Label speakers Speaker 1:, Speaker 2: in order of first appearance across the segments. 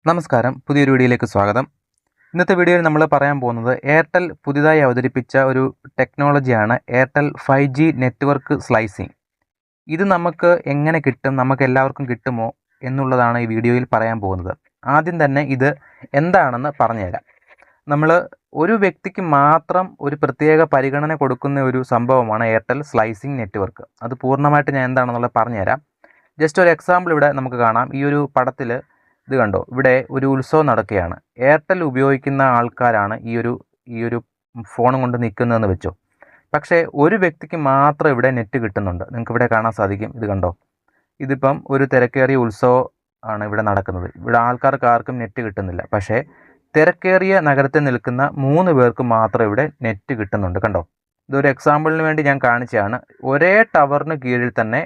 Speaker 1: നമസ്കാരം, പുതിയൊരു വീഡിയോയിലേക്ക് സ്വാഗതം. ഇന്നത്തെ വീഡിയോയിൽ നമ്മൾ പറയാൻ പോകുന്നത് എയർടെൽ പുതിയതായി അവതരിപ്പിച്ച ഒരു ടെക്നോളജിയാണ് എയർടെൽ 5G നെറ്റ്വർക്ക് സ്ലൈസിങ്. ഇത് നമുക്ക് എങ്ങനെ കിട്ടും, നമുക്ക് എല്ലാവർക്കും കിട്ടുമോ എന്നുള്ളതാണ് ഈ വീഡിയോയിൽ പറയാൻ പോകുന്നത്. ആദ്യം തന്നെ ഇത് എന്താണെന്ന് പറഞ്ഞുതരാം. നമ്മൾ ഒരു വ്യക്തിക്ക് മാത്രം ഒരു പ്രത്യേക പരിഗണന കൊടുക്കുന്ന ഒരു സംഭവമാണ് എയർടെൽ സ്ലൈസിങ് നെറ്റ്വർക്ക്. അത് പൂർണ്ണമായിട്ട് ഞാൻ എന്താണെന്നുള്ളത് പറഞ്ഞുതരാം. ജസ്റ്റ് ഒരു എക്സാമ്പിൾ ഇവിടെ നമുക്ക് കാണാം. ഈ ഒരു പടത്തിൽ ഇത് കണ്ടോ, ഇവിടെ ഒരു ഉത്സവം നടക്കുകയാണ്. എയർടെൽ ഉപയോഗിക്കുന്ന ആൾക്കാരാണ് ഈ ഒരു ഫോണും കൊണ്ട് നിൽക്കുന്നതെന്ന് വെച്ചോ. പക്ഷേ ഒരു വ്യക്തിക്ക് മാത്രം ഇവിടെ നെറ്റ് കിട്ടുന്നുണ്ട്. നിങ്ങൾക്ക് ഇവിടെ കാണാൻ സാധിക്കും. ഇത് കണ്ടോ, ഇതിപ്പം ഒരു തിരക്കേറിയ ഉത്സവം ആണ് ഇവിടെ നടക്കുന്നത്. ഇവിടെ ആൾക്കാർക്ക് ആർക്കും നെറ്റ് കിട്ടുന്നില്ല. പക്ഷേ തിരക്കേറിയ നഗരത്തിൽ നിൽക്കുന്ന 3 പേർക്ക് മാത്രം ഇവിടെ നെറ്റ് കിട്ടുന്നുണ്ട്. കണ്ടോ, ഇതൊരു എക്സാമ്പിളിന് വേണ്ടി ഞാൻ കാണിച്ചതാണ്. ഒരേ ടവറിന് കീഴിൽ തന്നെ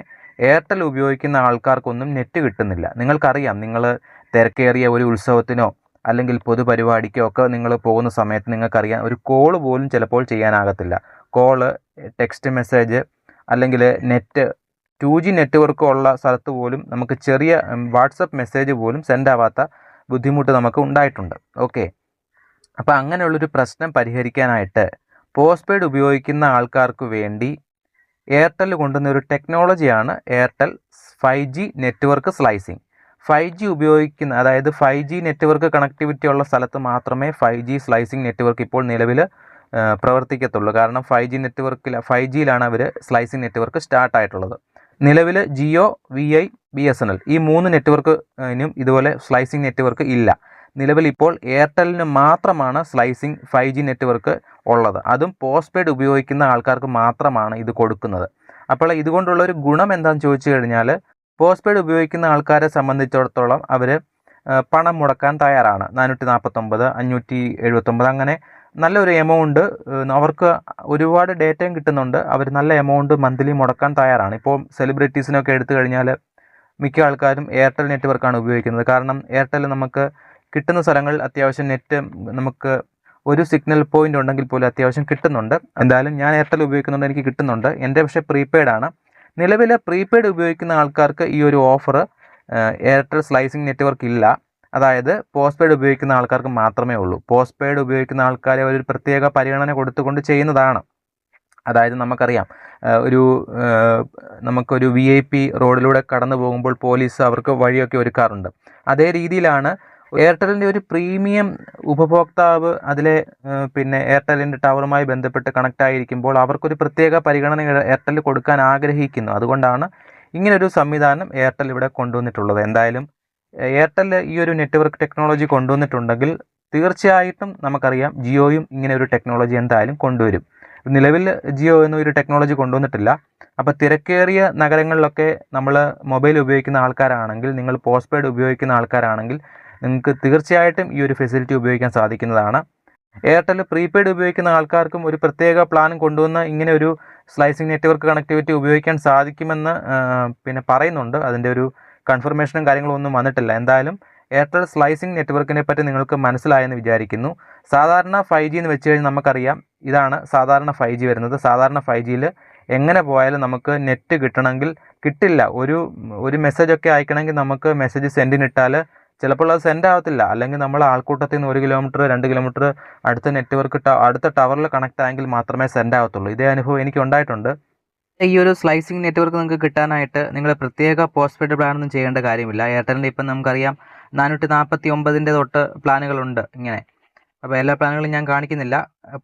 Speaker 1: എയർടെൽ ഉപയോഗിക്കുന്ന ആൾക്കാർക്കൊന്നും നെറ്റ് കിട്ടുന്നില്ല. നിങ്ങൾക്കറിയാം, നിങ്ങൾ തിരക്കേറിയ ഒരു ഉത്സവത്തിനോ അല്ലെങ്കിൽ പൊതുപരിപാടിക്കോ ഒക്കെ നിങ്ങൾ പോകുന്ന സമയത്ത് നിങ്ങൾക്കറിയാം, ഒരു കോൾ പോലും ചിലപ്പോൾ ചെയ്യാനാകത്തില്ല. കോള്, ടെക്സ്റ്റ് മെസ്സേജ് അല്ലെങ്കിൽ നെറ്റ് 2G നെറ്റ്വർക്ക് ഉള്ള സ്ഥലത്ത് പോലും നമുക്ക് ചെറിയ വാട്സപ്പ് മെസ്സേജ് പോലും സെൻഡ് ആവാത്ത ബുദ്ധിമുട്ട് നമുക്ക് ഉണ്ടായിട്ടുണ്ട്. ഓക്കെ, അപ്പോൾ അങ്ങനെയുള്ളൊരു പ്രശ്നം പരിഹരിക്കാനായിട്ട് പോസ്റ്റ് പെയ്ഡ് ഉപയോഗിക്കുന്ന ആൾക്കാർക്ക് വേണ്ടി എയർടെൽ കൊണ്ടുവന്ന ഒരു ടെക്നോളജിയാണ് Airtel 5G network slicing. 5G ഉപയോഗിക്കുന്ന, അതായത് 5G നെറ്റ്വർക്ക് കണക്ടിവിറ്റി ഉള്ള സ്ഥലത്ത് മാത്രമേ 5G സ്ലൈസിങ് നെറ്റ്വർക്ക് ഇപ്പോൾ നിലവിൽ പ്രവർത്തിക്കത്തുള്ളൂ. കാരണം 5Gയിലാണ് അവർ സ്ലൈസിങ് നെറ്റ്വർക്ക് സ്റ്റാർട്ടായിട്ടുള്ളത്. നിലവിൽ ജിയോ, VI, BSNL ഈ 3 നെറ്റ്വർക്കിനും ഇതുപോലെ സ്ലൈസിങ് നെറ്റ്വർക്ക് ഇല്ല. നിലവിൽ ഇപ്പോൾ എയർടെലിന് മാത്രമാണ് സ്ലൈസിങ് 5G നെറ്റ്വർക്ക് ഉള്ളത്. അതും പോസ്റ്റ് പെയ്ഡ് ഉപയോഗിക്കുന്ന ആൾക്കാർക്ക് മാത്രമാണ് ഇത് കൊടുക്കുന്നത്. അപ്പോൾ ഇതുകൊണ്ടുള്ള ഒരു ഗുണം എന്താണെന്ന് ചോദിച്ചു കഴിഞ്ഞാൽ, പോസ്റ്റ് പെയ്ഡ് ഉപയോഗിക്കുന്ന ആൾക്കാരെ സംബന്ധിച്ചിടത്തോളം അവർ പണം മുടക്കാൻ തയ്യാറാണ്. 449, 579 അങ്ങനെ നല്ലൊരു എമൗണ്ട്, അവർക്ക് ഒരുപാട് ഡേറ്റയും കിട്ടുന്നുണ്ട്. അവർ നല്ല എമൗണ്ട് മന്ത്ലി മുടക്കാൻ തയ്യാറാണ്. ഇപ്പോൾ സെലിബ്രിറ്റീസിനൊക്കെ എടുത്തു കഴിഞ്ഞാൽ മിക്ക ആൾക്കാരും എയർടെൽ നെറ്റ്വർക്കാണ് ഉപയോഗിക്കുന്നത്. കാരണം എയർടെൽ നമുക്ക് കിട്ടുന്ന സ്ഥലങ്ങളിൽ അത്യാവശ്യം നെറ്റ് നമുക്ക് ഒരു സിഗ്നൽ പോയിൻ്റ് ഉണ്ടെങ്കിൽ പോലും അത്യാവശ്യം കിട്ടുന്നുണ്ട്. എന്തായാലും ഞാൻ എയർടെൽ ഉപയോഗിക്കുന്നുണ്ട്, എനിക്ക് കിട്ടുന്നുണ്ട്. എൻ്റെ പക്ഷേ പ്രീപെയ്ഡ് ആണ്. നിലവിൽ പ്രീപെയ്ഡ് ഉപയോഗിക്കുന്ന ആൾക്കാർക്ക് ഈ ഒരു ഓഫർ എയർടെൽ സ്ലൈസിങ് നെറ്റ്വർക്ക് ഇല്ല. അതായത് പോസ്റ്റ് പെയ്ഡ് ഉപയോഗിക്കുന്ന ആൾക്കാർക്ക് മാത്രമേ ഉള്ളൂ. പോസ്റ്റ് പെയ്ഡ് ഉപയോഗിക്കുന്ന ആൾക്കാരെ ഒരു പ്രത്യേക പരിഗണന കൊടുത്തുകൊണ്ട് ചെയ്യുന്നതാണ്. അതായത് നമുക്കറിയാം, നമുക്കൊരു VIP റോഡിലൂടെ കടന്നു പോകുമ്പോൾ പോലീസ് അവർക്ക് വഴിയൊക്കെ ഒരുക്കാറുണ്ട്. അതേ രീതിയിലാണ് എയർടെലിൻ്റെ ഒരു പ്രീമിയം ഉപഭോക്താവ് അതിലെ എയർടെലിൻ്റെ ടവറുമായി ബന്ധപ്പെട്ട് കണക്റ്റ് ആയിരിക്കുമ്പോൾ അവർക്കൊരു പ്രത്യേക പരിഗണന എയർടെൽ കൊടുക്കാൻ ആഗ്രഹിക്കുന്നു. അതുകൊണ്ടാണ് ഇങ്ങനൊരു സംവിധാനം എയർടെൽ ഇവിടെ കൊണ്ടുവന്നിട്ടുള്ളത്. എന്തായാലും എയർടെൽ ഈ ഒരു നെറ്റ്വർക്ക് ടെക്നോളജി കൊണ്ടുവന്നിട്ടുണ്ടെങ്കിൽ തീർച്ചയായിട്ടും നമുക്കറിയാം ജിയോയും ഇങ്ങനെ ഒരു ടെക്നോളജി എന്തായാലും കൊണ്ടുവരും. നിലവിൽ ജിയോ എന്ന ഒരു ടെക്നോളജി കൊണ്ടുവന്നിട്ടില്ല. അപ്പോൾ തിരക്കേറിയ നഗരങ്ങളിലൊക്കെ നമ്മൾ മൊബൈൽ ഉപയോഗിക്കുന്ന ആൾക്കാരാണെങ്കിൽ, നിങ്ങൾ പോസ്റ്റ് പെയ്ഡ് ഉപയോഗിക്കുന്ന ആൾക്കാരാണെങ്കിൽ നിങ്ങൾക്ക് തീർച്ചയായിട്ടും ഈ ഒരു ഫെസിലിറ്റി ഉപയോഗിക്കാൻ സാധിക്കുന്നതാണ്. എയർടെൽ പ്രീപെയ്ഡ് ഉപയോഗിക്കുന്ന ആൾക്കാർക്കും ഒരു പ്രത്യേക പ്ലാൻ കൊണ്ടുവന്ന് ഇങ്ങനെ ഒരു സ്ലൈസിങ് നെറ്റ്വർക്ക് കണക്ടിവിറ്റി ഉപയോഗിക്കാൻ സാധിക്കുമെന്ന് പറയുന്നുണ്ട്. അതിൻ്റെ ഒരു കൺഫർമേഷനും കാര്യങ്ങളും ഒന്നും വന്നിട്ടില്ല. എന്തായാലും എയർടെൽ സ്ലൈസിങ് നെറ്റ്വർക്കിനെ പറ്റി നിങ്ങൾക്ക് മനസ്സിലായെന്ന് വിചാരിക്കുന്നു. സാധാരണ 5G എന്ന് വെച്ച് കഴിഞ്ഞാൽ നമുക്കറിയാം, ഇതാണ് സാധാരണ 5G വരുന്നത്. സാധാരണ 5Gയിൽ എങ്ങനെ പോയാലും നമുക്ക് നെറ്റ് കിട്ടണമെങ്കിൽ കിട്ടില്ല. ഒരു മെസ്സേജൊക്കെ അയക്കണമെങ്കിൽ നമുക്ക് മെസ്സേജ് സെൻഡിനിട്ടാൽ ചിലപ്പോൾ അത് സെൻഡ് ആവത്തില്ല. അല്ലെങ്കിൽ നമ്മൾ ആൾക്കൂട്ടത്തിൽ നിന്ന് 1 കിലോമീറ്റർ 2 കിലോമീറ്റർ അടുത്ത ടവറിൽ കണക്ട് ആയെങ്കിൽ മാത്രമേ സെൻഡ് ആവത്തുള്ളൂ. ഇതേ അനുഭവം എനിക്ക് ഉണ്ടായിട്ടുണ്ട്. ഈ ഒരു സ്ലൈസിങ് നെറ്റ്വർക്ക് നിങ്ങൾക്ക് കിട്ടാനായിട്ട് നിങ്ങൾ പ്രത്യേക പോസ്റ്റ് പെയ്ഡ് പ്ലാനൊന്നും ചെയ്യേണ്ട കാര്യമില്ല. എയർടെലിൻ്റെ ഇപ്പം നമുക്കറിയാം 449 തൊട്ട് പ്ലാനുകളുണ്ട് ഇങ്ങനെ. അപ്പോൾ എല്ലാ പ്ലാനുകളും ഞാൻ കാണിക്കുന്നില്ല.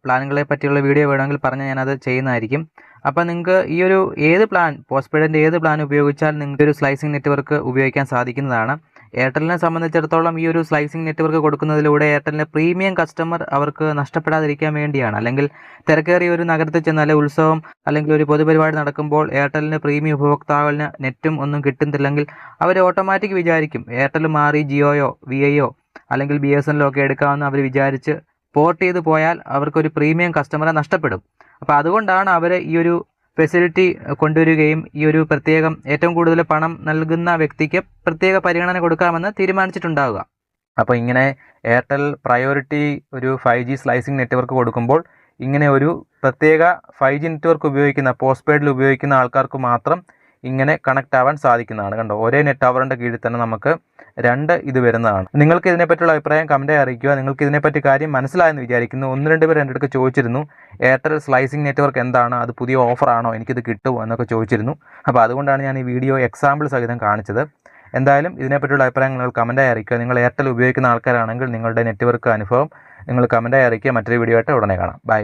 Speaker 1: പ്ലാനുകളെ പറ്റിയുള്ള വീഡിയോ വേണമെങ്കിൽ പറഞ്ഞാൽ ഞാനത് ചെയ്യുന്നതായിരിക്കും. അപ്പോൾ നിങ്ങൾക്ക് ഈ ഒരു പോസ്റ്റ് പെയ്ഡിൻ്റെ ഏത് പ്ലാൻ ഉപയോഗിച്ചാൽ നിങ്ങൾക്ക് ഒരു സ്ലൈസിങ് നെറ്റ്വർക്ക് ഉപയോഗിക്കാൻ സാധിക്കുന്നതാണ്. എയർടെലിനെ സംബന്ധിച്ചിടത്തോളം ഈ ഒരു സ്ലൈസിങ് നെറ്റ്വർക്ക് കൊടുക്കുന്നതിലൂടെ എയർടെലിൻ്റെ പ്രീമിയം കസ്റ്റമർ അവർക്ക് നഷ്ടപ്പെടാതിരിക്കാൻ വേണ്ടിയാണ്. അല്ലെങ്കിൽ തിരക്കേറിയ ഒരു നഗരത്തിൽ ചെന്നാൽ ഉത്സവം അല്ലെങ്കിൽ ഒരു പൊതുപരിപാടി നടക്കുമ്പോൾ എയർടെലിൻ്റെ പ്രീമിയം ഉപഭോക്താവിന് നെറ്റും ഒന്നും കിട്ടുന്നില്ലെങ്കിൽ അവർ ഓട്ടോമാറ്റിക് വിചാരിക്കും എയർടെൽ മാറി ജിയോയോ VIയോ അല്ലെങ്കിൽ BSNL ഒക്കെ എടുക്കാമെന്ന് അവർ വിചാരിച്ച് പോർട്ട് ചെയ്ത് പോയാൽ അവർക്കൊരു പ്രീമിയം കസ്റ്റമറെ നഷ്ടപ്പെടും. അപ്പോൾ അതുകൊണ്ടാണ് അവർ ഈ ഒരു ഫെസിലിറ്റി കൊണ്ടുവരികയും ഈ ഒരു ഏറ്റവും കൂടുതൽ പണം നൽകുന്ന വ്യക്തിക്ക് പ്രത്യേക പരിഗണന കൊടുക്കാമെന്ന് തീരുമാനിച്ചിട്ടുണ്ടാവുക. അപ്പോൾ ഇങ്ങനെ എയർടെൽ പ്രയോറിറ്റി ഒരു 5G സ്ലൈസിങ് നെറ്റ്വർക്ക് കൊടുക്കുമ്പോൾ ഇങ്ങനെ ഒരു പ്രത്യേക 5G നെറ്റ്വർക്ക് ഉപയോഗിക്കുന്ന പോസ്റ്റ് പെയ്ഡിൽ ഉപയോഗിക്കുന്ന ആൾക്കാർക്ക് മാത്രം ഇങ്ങനെ കണക്റ്റ് ആവാൻ സാധിക്കുന്നതാണ്. കണ്ടോ, ഒരേ നെറ്റ് ടവറിൻ്റെ കീഴിൽ തന്നെ നമുക്ക് 2 ഇത് വരുന്നതാണ്. നിങ്ങൾക്ക് ഇതിനെപ്പറ്റിയുള്ള അഭിപ്രായം കമൻറ്റായി അറിയിക്കുക. നിങ്ങൾക്ക് ഇതിനെപ്പറ്റി കാര്യം മനസ്സിലായെന്ന് വിചാരിക്കുന്നു. 1-2 പേർ എൻ്റെ അടുത്ത് ചോദിച്ചിരുന്നു, എയർടെൽ സ്ലൈസിംഗ് നെറ്റ്വർക്ക് എന്താണ്, അത് പുതിയ ഓഫറാണോ, എനിക്കിത് കിട്ടുമോ എന്നൊക്കെ ചോദിച്ചിരുന്നു. അപ്പോൾ അതുകൊണ്ടാണ് ഞാൻ ഈ വീഡിയോ എക്സാമ്പിൾ സഹിതം കാണിച്ചത്. എന്തായാലും ഇതിനെപ്പറ്റിയുള്ള അഭിപ്രായം നിങ്ങൾ കമൻറ്റായി അറിയിക്കുക. നിങ്ങൾ എയർടെൽ ഉപയോഗിക്കുന്ന ആൾക്കാരാണെങ്കിൽ നിങ്ങളുടെ നെറ്റ്വർക്ക് അനുഭവം നിങ്ങൾ കമൻറ്റായി അറിയിക്കുക. മറ്റൊരു വീഡിയോ ആയിട്ട് ഉടനെ കാണാം. ബൈ.